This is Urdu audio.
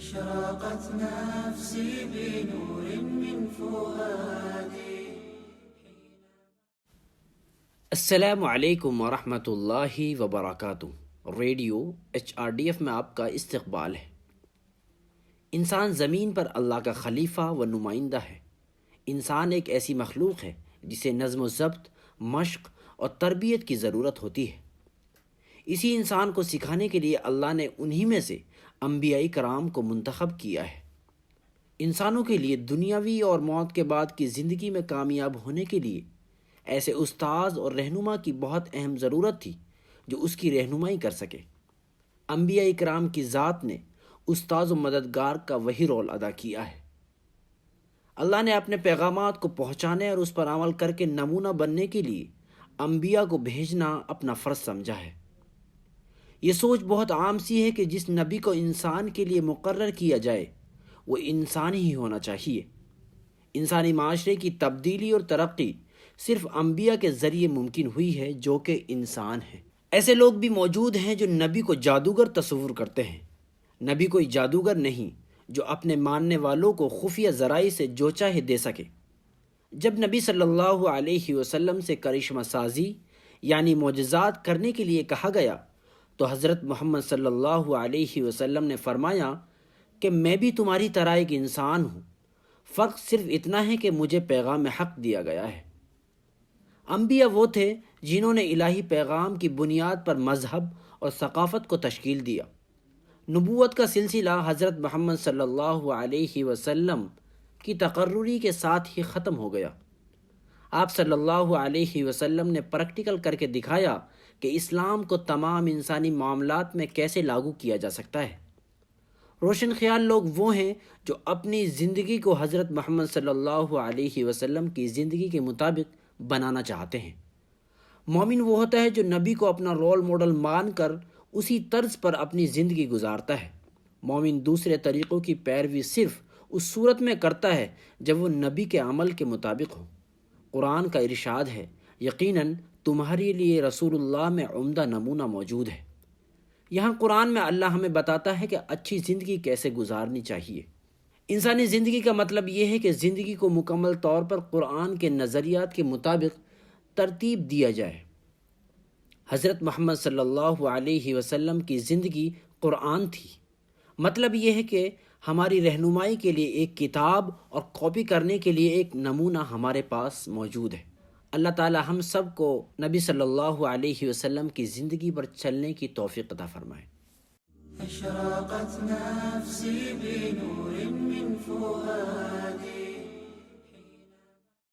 اشرقت نفسی بنور من فؤادی۔ السلام علیکم ورحمۃ اللہ وبرکاتہ۔ ریڈیو HRDF میں آپ کا استقبال ہے۔ انسان زمین پر اللہ کا خلیفہ و نمائندہ ہے۔ انسان ایک ایسی مخلوق ہے جسے نظم و ضبط، مشق اور تربیت کی ضرورت ہوتی ہے۔ اسی انسان کو سکھانے کے لیے اللہ نے انہی میں سے انبیاء کرام کو منتخب کیا ہے۔ انسانوں کے لیے دنیاوی اور موت کے بعد کی زندگی میں کامیاب ہونے کے لیے ایسے استاد اور رہنما کی بہت اہم ضرورت تھی جو اس کی رہنمائی کر سکے۔ انبیاء کرام کی ذات نے استاد و مددگار کا وہی رول ادا کیا ہے۔ اللہ نے اپنے پیغامات کو پہنچانے اور اس پر عمل کر کے نمونہ بننے کے لیے انبیاء کو بھیجنا اپنا فرض سمجھا ہے۔ یہ سوچ بہت عام سی ہے کہ جس نبی کو انسان کے لیے مقرر کیا جائے وہ انسان ہی ہونا چاہیے۔ انسانی معاشرے کی تبدیلی اور ترقی صرف انبیاء کے ذریعے ممکن ہوئی ہے جو کہ انسان ہیں۔ ایسے لوگ بھی موجود ہیں جو نبی کو جادوگر تصور کرتے ہیں۔ نبی کوئی جادوگر نہیں جو اپنے ماننے والوں کو خفیہ ذرائع سے جو چاہے دے سکے۔ جب نبی صلی اللہ علیہ وسلم سے کرشمہ سازی یعنی معجزات کرنے کے لیے کہا گیا تو حضرت محمد صلی اللہ علیہ وسلم نے فرمایا کہ میں بھی تمہاری طرح ایک انسان ہوں، فرق صرف اتنا ہے کہ مجھے پیغام حق دیا گیا ہے۔ انبیاء وہ تھے جنہوں نے الہی پیغام کی بنیاد پر مذہب اور ثقافت کو تشکیل دیا۔ نبوت کا سلسلہ حضرت محمد صلی اللہ علیہ وسلم کی تقرری کے ساتھ ہی ختم ہو گیا۔ آپ صلی اللہ علیہ وسلم نے پریکٹیکل کر کے دکھایا کہ اسلام کو تمام انسانی معاملات میں کیسے لاگو کیا جا سکتا ہے۔ روشن خیال لوگ وہ ہیں جو اپنی زندگی کو حضرت محمد صلی اللہ علیہ وسلم کی زندگی کے مطابق بنانا چاہتے ہیں۔ مومن وہ ہوتا ہے جو نبی کو اپنا رول ماڈل مان کر اسی طرز پر اپنی زندگی گزارتا ہے۔ مومن دوسرے طریقوں کی پیروی صرف اس صورت میں کرتا ہے جب وہ نبی کے عمل کے مطابق ہو۔ قرآن کا ارشاد ہے، یقیناً تمہارے لیے رسول اللہ میں عمدہ نمونہ موجود ہے۔ یہاں قرآن میں اللہ ہمیں بتاتا ہے کہ اچھی زندگی کیسے گزارنی چاہیے۔ انسانی زندگی کا مطلب یہ ہے کہ زندگی کو مکمل طور پر قرآن کے نظریات کے مطابق ترتیب دیا جائے۔ حضرت محمد صلی اللہ علیہ وسلم کی زندگی قرآن تھی۔ مطلب یہ ہے کہ ہماری رہنمائی کے لیے ایک کتاب اور کاپی کرنے کے لیے ایک نمونہ ہمارے پاس موجود ہے۔ اللہ تعالی ہم سب کو نبی صلی اللہ علیہ وسلم کی زندگی پر چلنے کی توفیق عطا فرمائے۔ اشرقت نفسی بنور من فؤادی۔